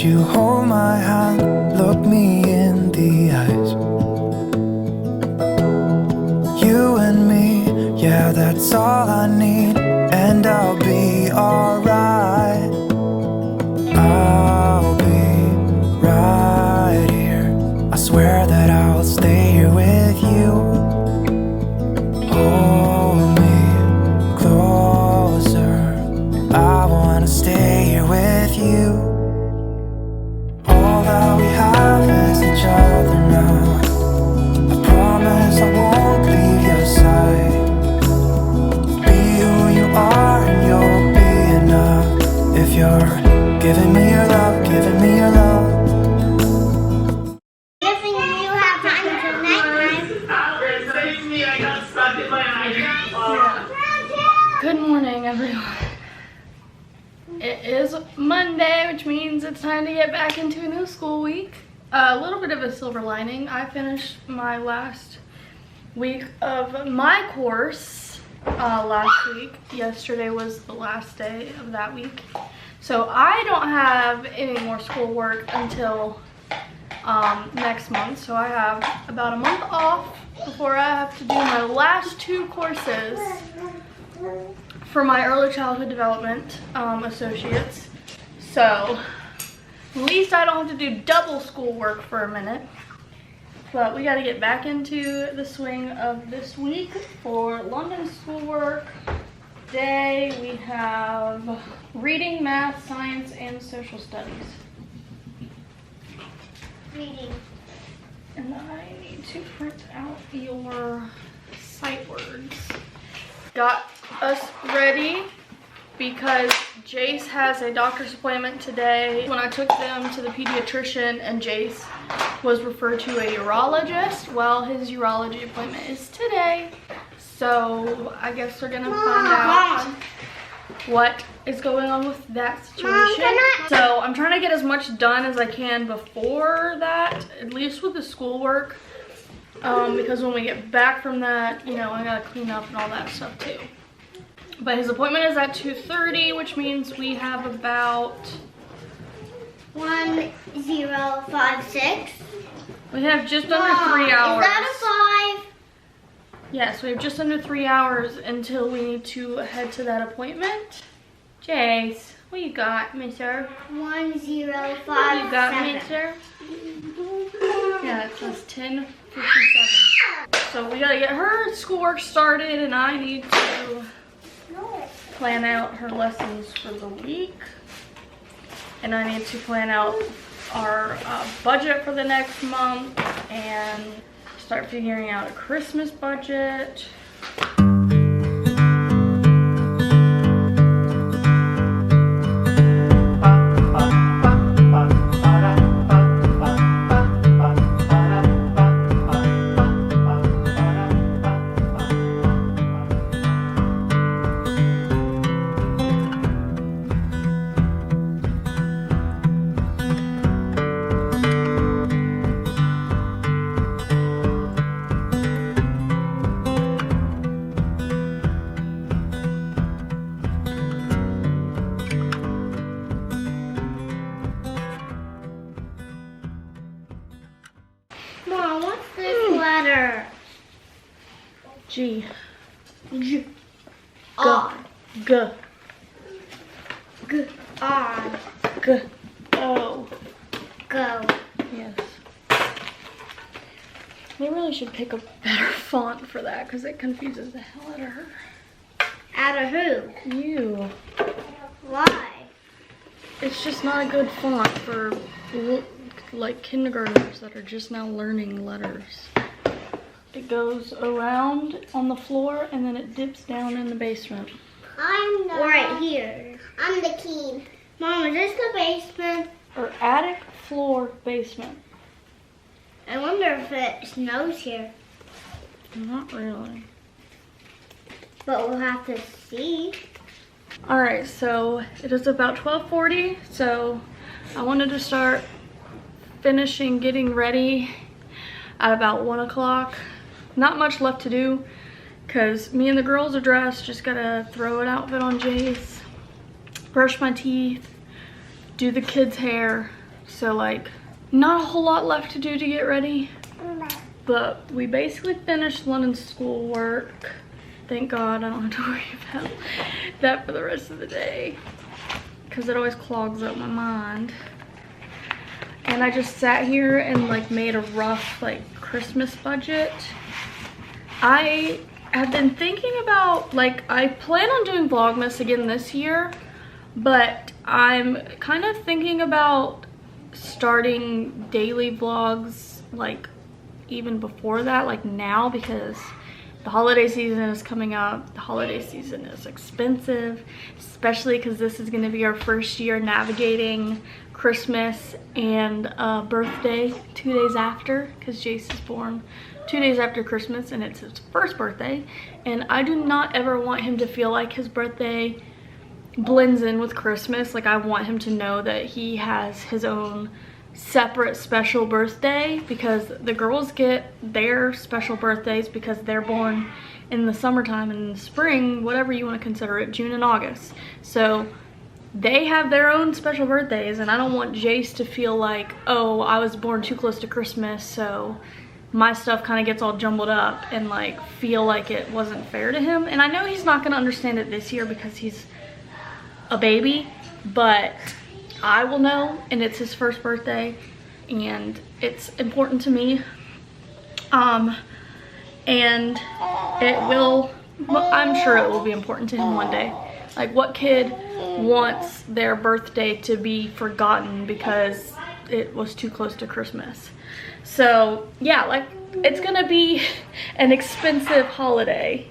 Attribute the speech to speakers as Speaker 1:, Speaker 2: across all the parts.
Speaker 1: you hold my hand, look me in the eyes. You and me, yeah, that's all I need, and I'll be alright. I'll be right here. I swear that I'll stay here with you. Hold me closer. I wanna stay here with you. All that we have is each other now. I promise I won't leave your side. Be who you are and you'll be enough. If you're giving me your love, giving me your love.
Speaker 2: Giving you have time until nighttime.
Speaker 3: Good morning, everyone. It is Monday, which means it's time to get back into a new school week. A little bit of a silver lining. I finished my last week of my course last week. Yesterday was the last day of that week. So I don't have any more schoolwork until next month. So I have about a month off before I have to do my last two courses for my early childhood development associates. So at least I don't have to do double schoolwork for a minute. But we got to get back into the swing of this week. For London schoolwork day, we have reading, math, science, and social studies.
Speaker 2: Reading.
Speaker 3: And I need to print out your sight words. Got us ready because Jace has a doctor's appointment today. When I took them to the pediatrician and Jace was referred to a urologist, well, his urology appointment is today. So I guess we're gonna find out what is going on with that situation. So I'm trying to get as much done as I can before that, at least with the schoolwork. Because when we get back from that, you know, I gotta clean up and all that stuff too. But his appointment is at 2:30, which means we have about
Speaker 2: 1056.
Speaker 3: we have just under 3 hours.
Speaker 2: Is that a 5?
Speaker 3: Yes, we have just under 3 hours until we need to head to that appointment. Jace, what you got, mister?
Speaker 2: 1057.
Speaker 3: What you got, mister? Yeah, it says 10:57. So we gotta get her schoolwork started, and I need to plan out her lessons for the week. And I need to plan out our budget for the next month and start figuring out a Christmas budget.
Speaker 2: Mom, what's this letter?
Speaker 3: G.
Speaker 2: G.
Speaker 3: G. G.
Speaker 2: G. R.
Speaker 3: G. O.
Speaker 2: Go.
Speaker 3: Yes. They really should pick a better font for that because it confuses the hell out of her.
Speaker 2: Out of who?
Speaker 3: You.
Speaker 2: Why?
Speaker 3: It's just not a good font for like kindergartners that are just now learning letters. It goes around on the floor and then it dips down in the basement.
Speaker 2: I'm the... Right here. I'm the key. Mom, is this the basement?
Speaker 3: Or attic, floor, basement.
Speaker 2: I wonder if it snows here.
Speaker 3: Not really.
Speaker 2: But we'll have to see.
Speaker 3: Alright, so it is about 12:40, so I wanted to start finishing getting ready at about 1 o'clock. Not much left to do because me and the girls are dressed. Just gotta throw an outfit on Jace, brush my teeth, do the kids' hair, So like not a whole lot left to do to get ready. But we basically finished London's schoolwork. Thank God I don't have to worry about that for the rest of the day, because it always clogs up my mind. And I just sat here and like made a rough like Christmas budget. I have been thinking about, like, I plan on doing Vlogmas again this year, but I'm kind of thinking about starting daily vlogs like even before that, like now, because the holiday season is coming up. The holiday season is expensive, especially because this is going to be our first year navigating Christmas and birthday 2 days after, because Jace is born 2 days after Christmas and it's his first birthday, and I do not ever want him to feel like his birthday blends in with Christmas. Like, I want him to know that he has his own separate special birthday, because the girls get their special birthdays because they're born in the summertime and in the spring, whatever you want to consider it, June and August. So they have their own special birthdays, and I don't want Jace to feel like, oh, I was born too close to Christmas, so my stuff kind of gets all jumbled up, and like feel like it wasn't fair to him. And I know he's not going to understand it this year because he's a baby, but I will know, and it's his first birthday and it's important to me. And it will, I'm sure it will be important to him one day. Like, what kid wants their birthday to be forgotten because it was too close to Christmas? So yeah, like, it's gonna be an expensive holiday.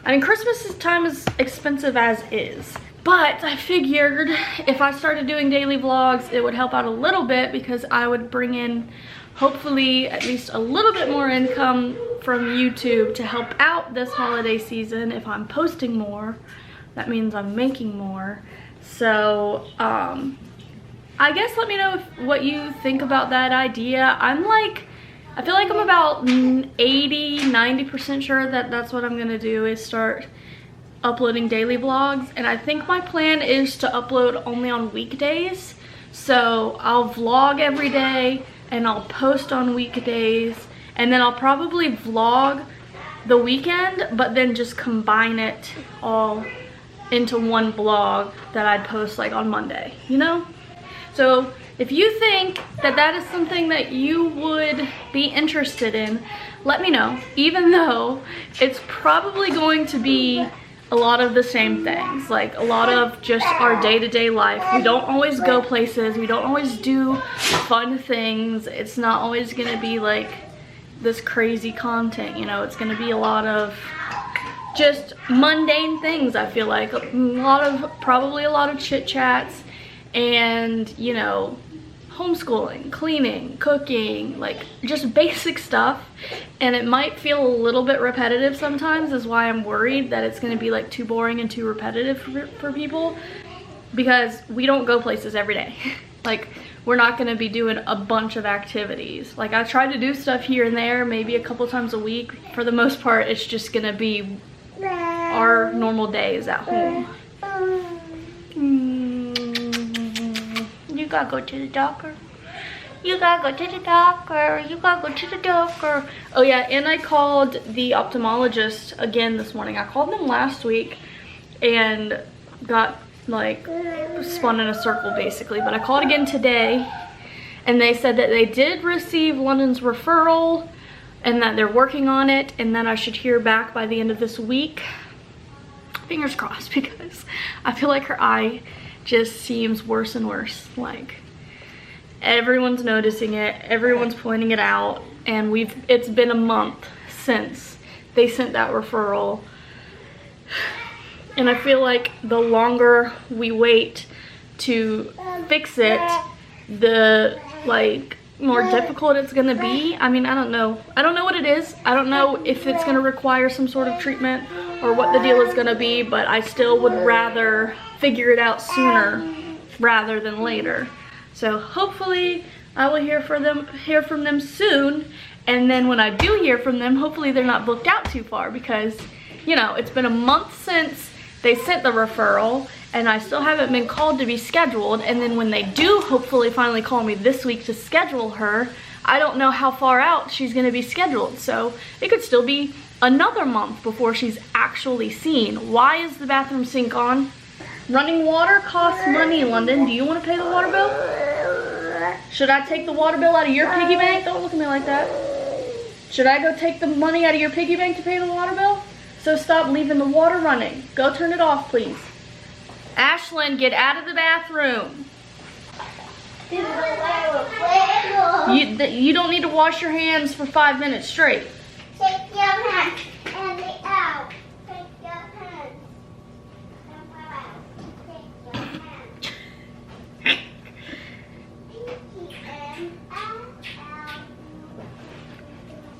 Speaker 3: I mean, Christmas time is expensive as is. But I figured if I started doing daily vlogs, it would help out a little bit, because I would bring in hopefully at least a little bit more income from YouTube to help out this holiday season. If I'm posting more, that means I'm making more. So I guess let me know what you think about that idea. I feel like I'm about 80-90% sure that that's what I'm gonna do, is start uploading daily vlogs. And I think my plan is to upload only on weekdays. So I'll vlog every day and I'll post on weekdays, and then I'll probably vlog the weekend, but then just combine it all into one vlog that I'd post like on Monday, you know? So if you think that that is something that you would be interested in, let me know, even though it's probably going to be a lot of the same things, like a lot of just our day-to-day life. We don't always go places, we don't always do fun things. It's not always gonna be like this crazy content, you know? It's gonna be a lot of just mundane things. I feel like probably a lot of chit chats, and, you know, homeschooling, cleaning, cooking, like just basic stuff. And it might feel a little bit repetitive sometimes, is why I'm worried that it's going to be like too boring and too repetitive for people, because we don't go places every day. Like, we're not going to be doing a bunch of activities. Like, I try to do stuff here and there, maybe a couple times a week. For the most part, it's just going to be our normal days at home. You gotta go to the doctor. You gotta go to the doctor. You gotta go to the doctor. Oh yeah, and I called the ophthalmologist again this morning. I called them last week and got like spun in a circle basically, but I called again today, and they said that they did receive London's referral and that they're working on it, and that I should hear back by the end of this week. Fingers crossed, because I feel like her eye just seems worse and worse. Like, everyone's noticing it, everyone's pointing it out, and it's been a month since they sent that referral, and I feel like the longer we wait to fix it, the like more difficult it's gonna be. I mean, I don't know what it is. I don't know if it's gonna require some sort of treatment or what the deal is gonna be, but I still would rather figure it out sooner rather than later. So hopefully I will hear from them soon, and then when I do hear from them, hopefully they're not booked out too far, because, you know, it's been a month since they sent the referral, and I still haven't been called to be scheduled. And then when they do hopefully finally call me this week to schedule her, I don't know how far out she's gonna be scheduled. So it could still be another month before she's actually seen. Why is the bathroom sink on? Running water costs money, London. Do you want to pay the water bill? Should I take the water bill out of your piggy bank? Don't look at me like that. Should I go take the money out of your piggy bank to pay the water bill? So stop leaving the water running. Go turn it off, please. Ashlyn, get out of the bathroom. You don't need to wash your hands for 5 minutes straight.
Speaker 2: Take your hands and the out. Take your hands. Take your hands.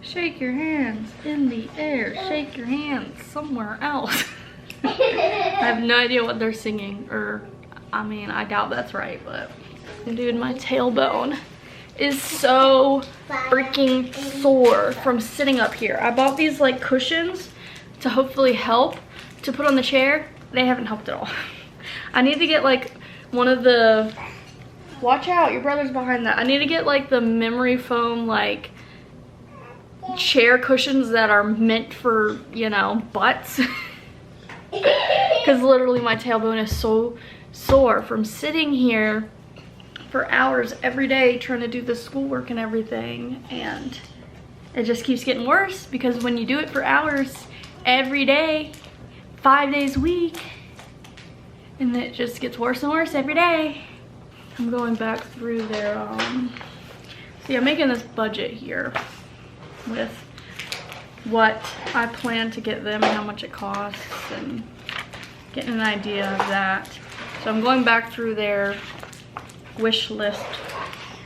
Speaker 3: Shake your hands in the air. Shake your hands somewhere else. I have no idea what they're singing, or I mean, I doubt that's right, but dude, my tailbone is so freaking sore from sitting up here. I bought these like cushions to hopefully help to put on the chair. They haven't helped at all. I need to get like one of the, watch out, your brother's behind that. I need to get like the memory foam like chair cushions that are meant for, you know, butts. Because literally my tailbone is so sore from sitting here for hours every day trying to do the schoolwork and everything, and it just keeps getting worse because when you do it for hours every day, 5 days a week, and it just gets worse and worse every day. I'm going back through their see, I'm making this budget here with what I plan to get them and how much it costs and getting an idea of that. So I'm going back through their wish list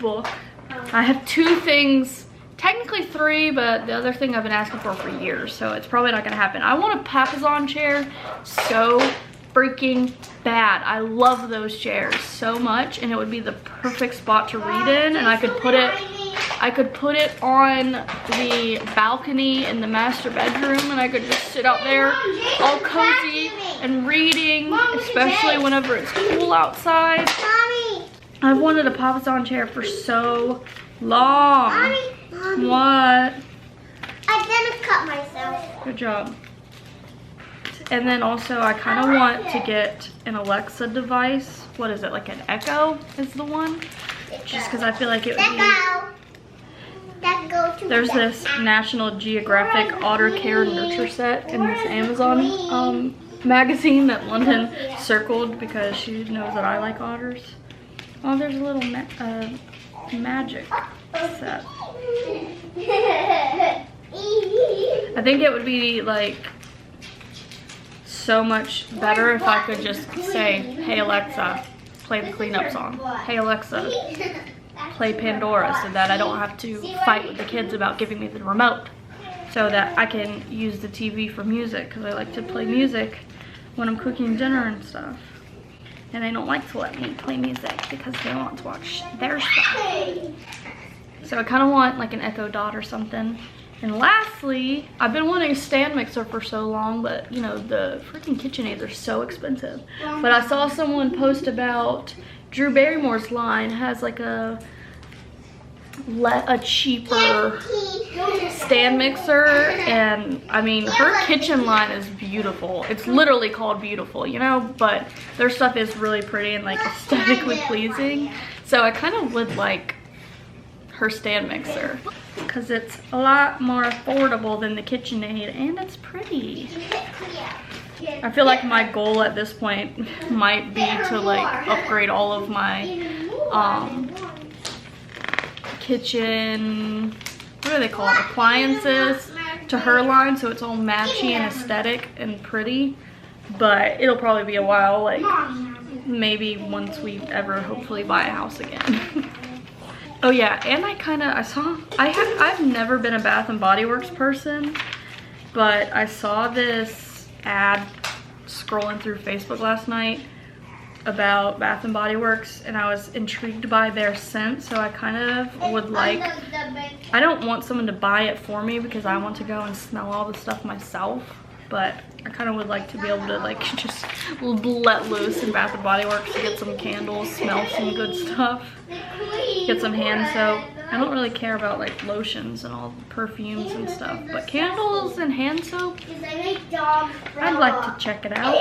Speaker 3: book. I have 2 things, technically 3, but the other thing I've been asking for years, so it's probably not gonna happen. I want a Papasan chair so freaking bad. I love those chairs so much, and it would be the perfect spot to read in, and I could put it on the balcony in the master bedroom, and I could just sit out there all cozy and reading, especially whenever it's cool outside. I've wanted a Papasan chair for so long.
Speaker 2: Mommy.
Speaker 3: What?
Speaker 2: I didn't cut myself.
Speaker 3: Good job. And then also I kind of want to get an Alexa device. What is it, like an Echo is the one? Just because I feel like it would be... There's this National Geographic Otter Care Nurture set in this Amazon magazine that London circled because she knows that I like otters. Oh, there's a little magic set. I think it would be like so much better if I could just say, hey Alexa, play the cleanup song. Hey Alexa, play Pandora, so that I don't have to fight with the kids about giving me the remote, so that I can use the TV for music, because I like to play music when I'm cooking dinner and stuff. And they don't like to let me play music because they want to watch their stuff. So I kind of want like an Echo Dot or something. And lastly, I've been wanting a stand mixer for so long, but you know, the freaking KitchenAids are so expensive. But I saw someone post about Drew Barrymore's line has like a cheaper stand mixer, and I mean her kitchen line is beautiful. It's literally called Beautiful, you know, but their stuff is really pretty and like aesthetically pleasing. So I kind of would like her stand mixer because it's a lot more affordable than the KitchenAid, and it's pretty. I feel like my goal at this point might be to like upgrade all of my kitchen, what do they call it, appliances to her line, so it's all matchy and aesthetic and pretty. But it'll probably be a while, like maybe once we ever hopefully buy a house again. Oh yeah, and I've never been a Bath and Body Works person, but I saw this ad scrolling through Facebook last night about Bath and Body Works, and I was intrigued by their scent, so I kind of would like, I don't want someone to buy it for me because I want to go and smell all the stuff myself, but I kind of would like to be able to like just let loose in Bath and Body Works to get some candles, smell some good stuff, get some hand soap. I don't really care about like lotions and all the perfumes and stuff, but candles and hand soap, I'd like to check it out.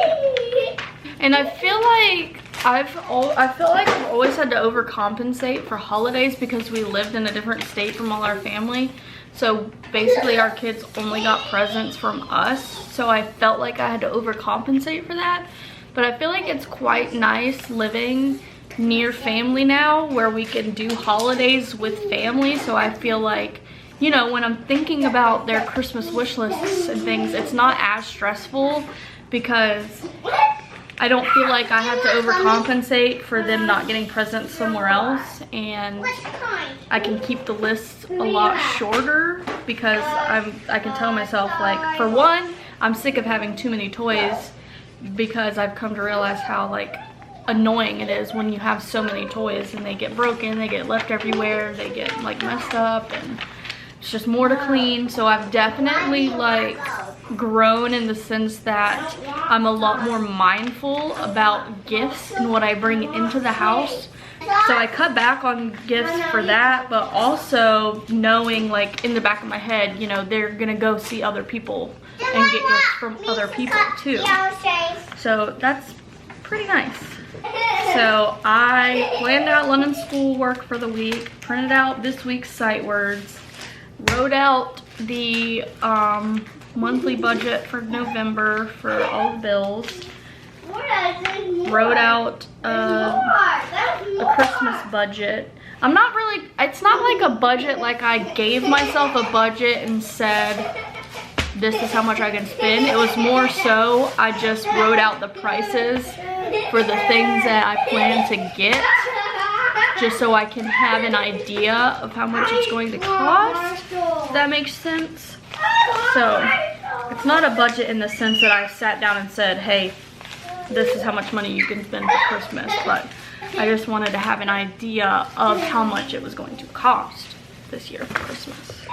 Speaker 3: And I feel like I've always had to overcompensate for holidays because we lived in a different state from all our family. So basically our kids only got presents from us. So I felt like I had to overcompensate for that. But I feel like it's quite nice living near family now where we can do holidays with family. So I feel like, you know, when I'm thinking about their Christmas wish lists and things, it's not as stressful because I don't feel like I have to overcompensate for them not getting presents somewhere else, and I can keep the list a lot shorter because I can tell myself, like, for one, I'm sick of having too many toys because I've come to realize how like annoying it is when you have so many toys and they get broken, they get left everywhere, they get like messed up, and it's just more to clean. So I've definitely like grown in the sense that I'm a lot more mindful about gifts and what I bring into the house. So I cut back on gifts for that, but also knowing like in the back of my head, you know, they're gonna go see other people and get gifts from other people too. So that's pretty nice. So I planned out London schoolwork for the week, printed out this week's sight words, wrote out the monthly budget for November for all the bills, wrote out a Christmas budget. I'm not really, it's not like a budget like I gave myself a budget and said this is how much I can spend. It was more so I just wrote out the prices for the things that I plan to get, just so I can have an idea of how much it's going to cost, if that makes sense. So it's not a budget in the sense that I sat down and said, hey, this is how much money you can spend for Christmas, but I just wanted to have an idea of how much it was going to cost this year for Christmas.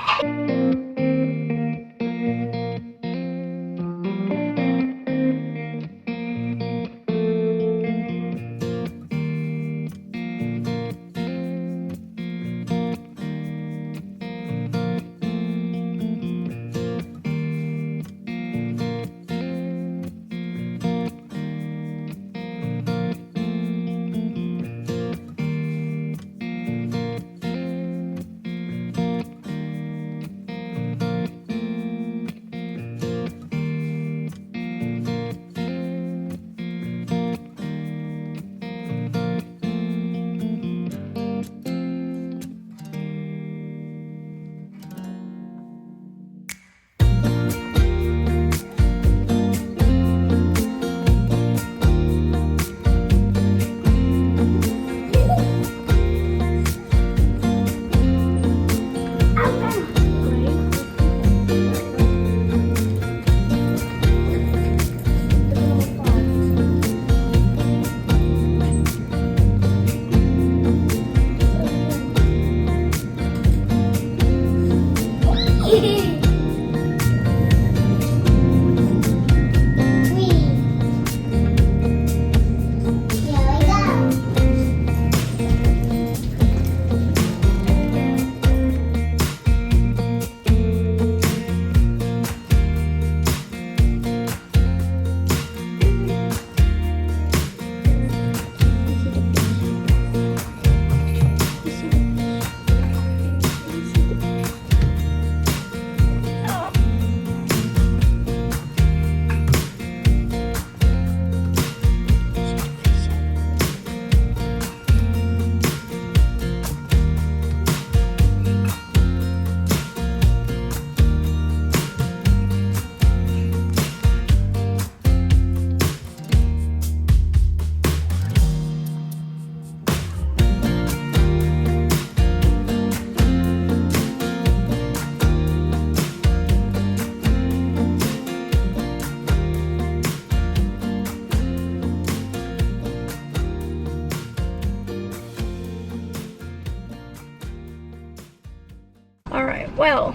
Speaker 3: Well,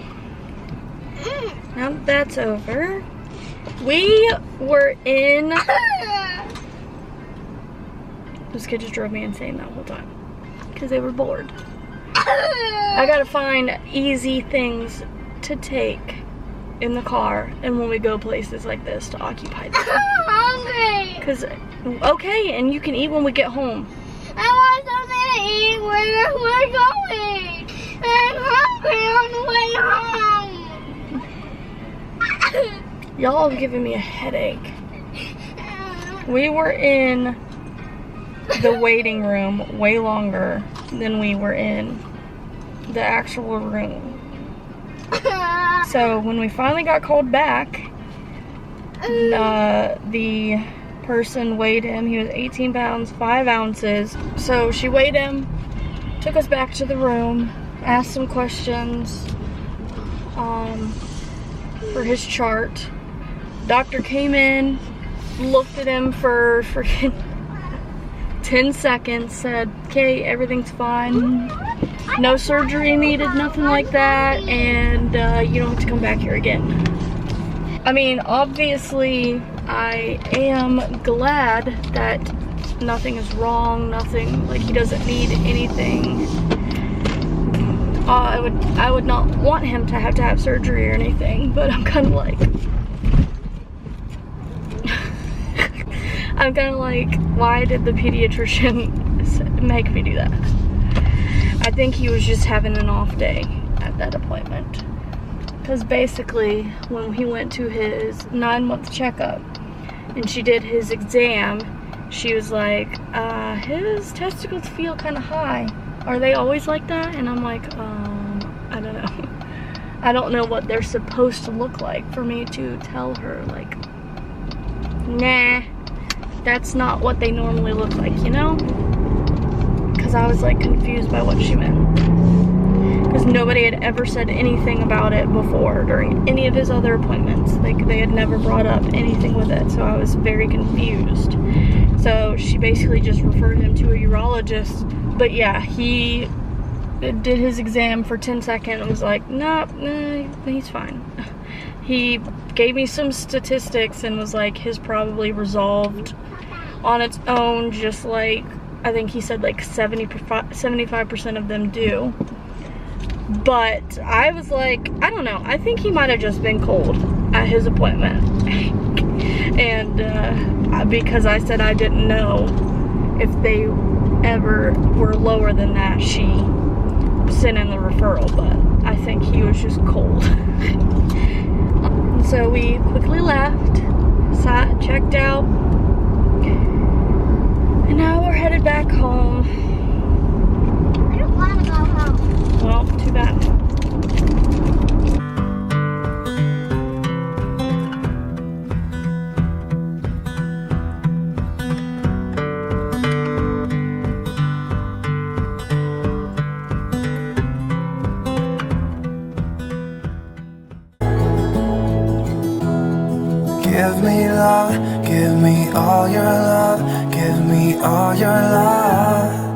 Speaker 3: now that that's over, We were in... This kid just drove me insane that whole time because they were bored. I gotta find easy things to take in the car and when we go places like this to occupy them.
Speaker 2: I'm hungry.
Speaker 3: Cause, okay, and you can eat when we get home.
Speaker 2: I want something to eat when we're going. I'm hungry on the way home.
Speaker 3: Y'all have given me a headache. We were in the waiting room way longer than we were in the actual room. So when we finally got called back, the person weighed him. He was 18 pounds, 5 ounces. So she weighed him, took us back to the room, asked some questions for his chart. Doctor came in, looked at him for freaking 10 seconds, said, okay, everything's fine. No surgery needed, nothing like that, and you don't have to come back here again. I mean, obviously, I am glad that nothing is wrong, nothing, like he doesn't need anything. I would not want him to have surgery or anything, but I'm kind of like, why did the pediatrician make me do that? I think he was just having an off day at that appointment. Because basically, when he went to his 9-month checkup and she did his exam, she was like, his testicles feel kind of high. Are they always like that? And I'm like, I don't know. I don't know what they're supposed to look like for me to tell her, like, nah, that's not what they normally look like, you know? Because I was like confused by what she meant. Because nobody had ever said anything about it before during any of his other appointments. Like, they had never brought up anything with it, so I was very confused. So she basically just referred him to a urologist. But yeah, he did his exam for 10 seconds and was like, nah, he's fine. He gave me some statistics and was like, his probably resolved on its own, just like, I think he said like 75% of them do. But I was like, I don't know, I think he might have just been cold at his appointment. And because I said I didn't know if they ever were lower than that, she sent in the referral, but I think he was just cold. So we quickly left, checked out, and now we're headed back home.
Speaker 2: I don't want to go home.
Speaker 3: Well, too bad.
Speaker 1: Give me love, give me all your love, give me all your love.